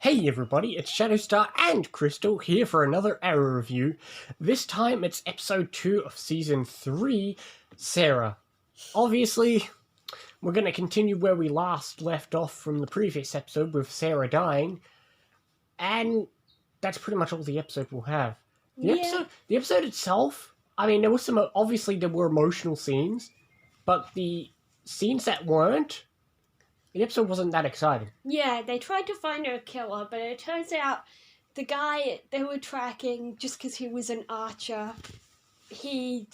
Hey everybody, it's Shadowstar and Crystal here for another Arrow review. This time it's episode 2 of season 3, Sara. Obviously, we're going to continue where we last left off from the previous episode with Sara dying, and that's pretty much all the episode will have. The episode itself, I mean, there were emotional scenes, but the scenes that weren't, the episode wasn't that exciting. Yeah, they tried to find a killer, but it turns out the guy they were tracking, just because he was an archer, he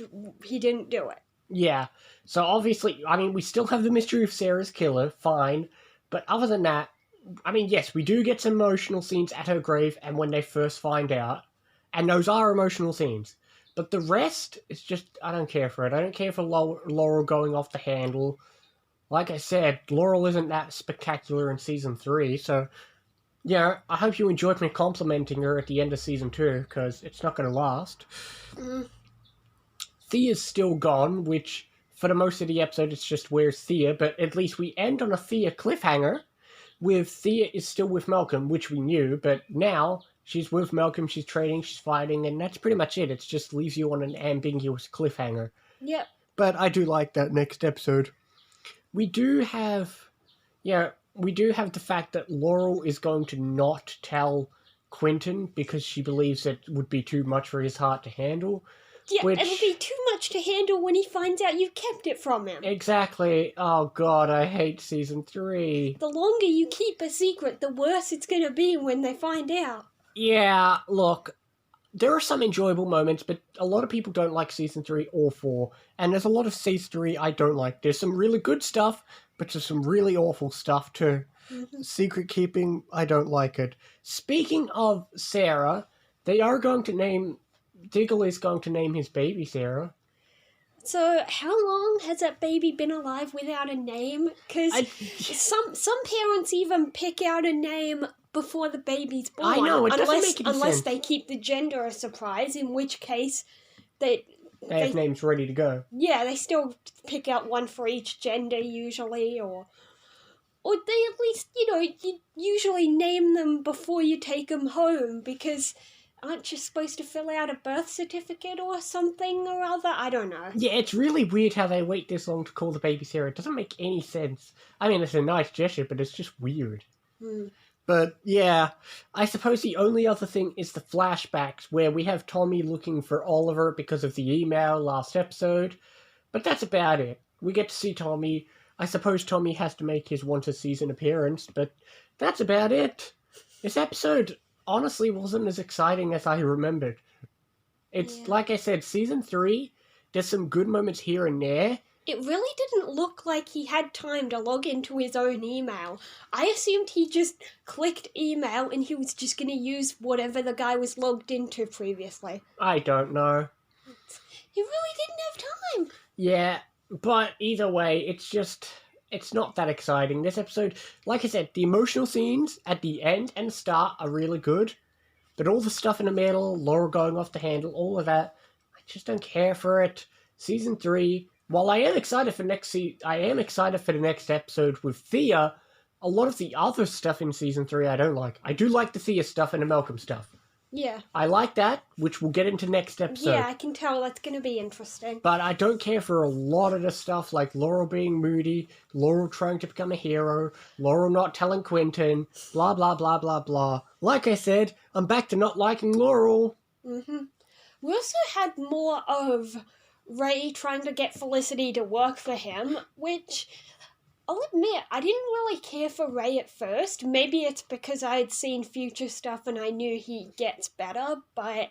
didn't do it. Yeah, so obviously, I mean, we still have the mystery of Sara's killer, fine, but other than that, I mean, yes, we do get some emotional scenes at her grave and when they first find out, and those are emotional scenes. But the rest is just, I don't care for it. I don't care for Laurel going off the handle. Like I said, Laurel isn't that spectacular in Season 3, so, yeah, I hope you enjoyed me complimenting her at the end of Season 2, because it's not going to last. Thea's still gone, which, for the most of the episode, it's just where's Thea, but at least we end on a Thea cliffhanger, with Thea is still with Malcolm, which we knew, but now she's with Malcolm, she's training, she's fighting, and that's pretty much it. It just leaves you on an ambiguous cliffhanger. Yep. But I do like that next episode. We do have the fact that Laurel is going to not tell Quentin because she believes it would be too much for his heart to handle. Yeah, it'll be too much to handle when he finds out you've kept it from him. Exactly. Oh god, I hate Season 3. The longer you keep a secret, the worse it's going to be when they find out. Yeah, look, there are some enjoyable moments, but a lot of people don't like Season 3 or 4, and there's a lot of Season 3 I don't like. There's some really good stuff, but there's some really awful stuff too. Secret keeping, I don't like it. Speaking of Sara, Diggle is going to name his baby Sara. So, how long has that baby been alive without a name? Because some parents even pick out a name before the baby's born. I know, it doesn't make any unless sense. they keep the gender a surprise, in which case they have names ready to go. Yeah, they still pick out one for each gender usually, or they at least, you usually name them before you take them home, because aren't you supposed to fill out a birth certificate or something or other? I don't know. Yeah, it's really weird how they wait this long to call the baby Sara. It doesn't make any sense. I mean, it's a nice gesture, but it's just weird. But, yeah, I suppose the only other thing is the flashbacks, where we have Tommy looking for Oliver because of the email last episode. But that's about it. We get to see Tommy. I suppose Tommy has to make his once-a-season appearance, but that's about it. This episode honestly wasn't as exciting as I remembered. It's, like I said, Season 3, there's some good moments here and there. It really didn't look like he had time to log into his own email. I assumed he just clicked email and he was just going to use whatever the guy was logged into previously. I don't know. He really didn't have time. Yeah, but either way, it's not that exciting. This episode, like I said, the emotional scenes at the end and start are really good, but all the stuff in the middle, Laura going off the handle, all of that, I just don't care for it. Season 3, while I am excited for the next episode with Thea, a lot of the other stuff in Season 3 I don't like. I do like the Thea stuff and the Malcolm stuff. Yeah. I like that, which we'll get into next episode. Yeah, I can tell that's going to be interesting. But I don't care for a lot of the stuff, like Laurel being moody, Laurel trying to become a hero, Laurel not telling Quentin, blah, blah, blah, blah, blah. Like I said, I'm back to not liking Laurel. We also had more of Ray trying to get Felicity to work for him, which, I'll admit, I didn't really care for Ray at first. Maybe it's because I had seen future stuff and I knew he gets better, but I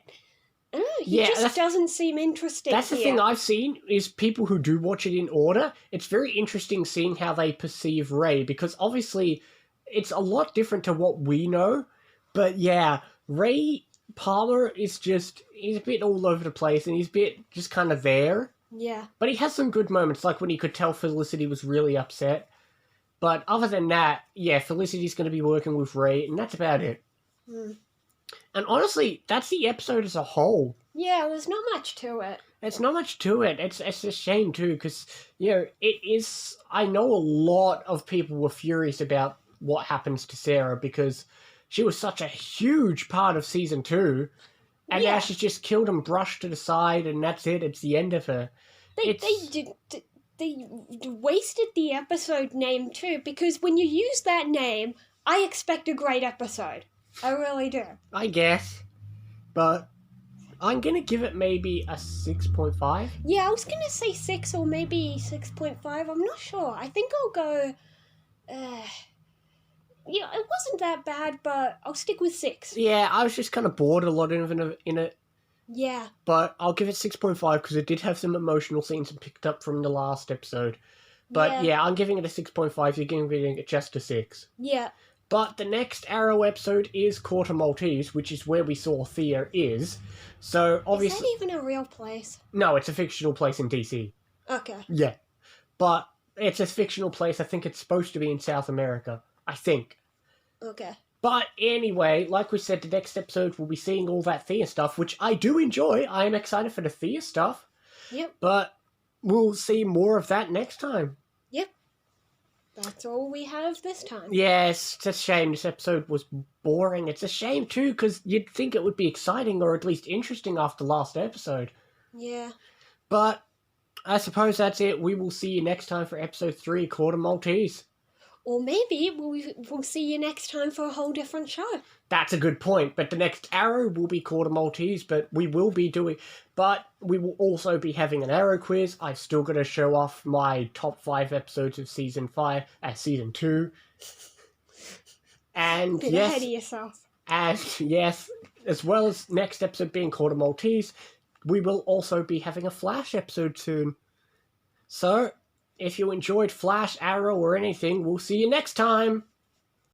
don't know, he just doesn't seem interesting. That's the thing I've seen, is people who do watch it in order, it's very interesting seeing how they perceive Ray, because obviously it's a lot different to what we know, but yeah, Ray Palmer is he's a bit all over the place and he's a bit just kind of there. Yeah. But he has some good moments, like when he could tell Felicity was really upset. But other than that, yeah, Felicity's going to be working with Ray, and that's about it. And honestly, that's the episode as a whole. Yeah, there's not much to it. There's not much to it. It's a shame, too, because, it is... I know a lot of people were furious about what happens to Sara, because she was such a huge part of season 2, and now she's just killed and brushed to the side, and that's it. It's the end of her. They wasted the episode name too, because when you use that name, I expect a great episode. I really do. I guess. But I'm going to give it maybe a 6.5. Yeah, I was going to say 6 or maybe 6.5. I'm not sure. I think I'll go... yeah, it wasn't that bad, but I'll stick with 6. Yeah, I was just kind of bored a lot in it. Yeah. But I'll give it 6.5 because it did have some emotional scenes and picked up from the last episode. But yeah, I'm giving it a 6.5. You're giving it just a 6. Yeah. But the next Arrow episode is Quarter Maltese, which is where we saw Thea is. So obviously... Is that even a real place? No, it's a fictional place in DC. Okay. Yeah. But it's a fictional place. I think it's supposed to be in South America. I think. Okay. But anyway, like we said, the next episode we'll be seeing all that Thea stuff, which I do enjoy. I am excited for the Thea stuff. Yep. But we'll see more of that next time. Yep. That's all we have this time. Yes, it's a shame this episode was boring. It's a shame too, because you'd think it would be exciting or at least interesting after last episode. Yeah. But I suppose that's it. We will see you next time for episode 3, Quarter Maltese. Or maybe we'll see you next time for a whole different show. That's a good point, but the next Arrow will be Quarter Maltese, but we will also be having an Arrow quiz. I've still got to show off my top 5 episodes of season 2. And Get ahead of yourself. And yes, as well as next episode being Quarter Maltese, we will also be having a Flash episode soon. So, if you enjoyed Flash, Arrow, or anything, we'll see you next time!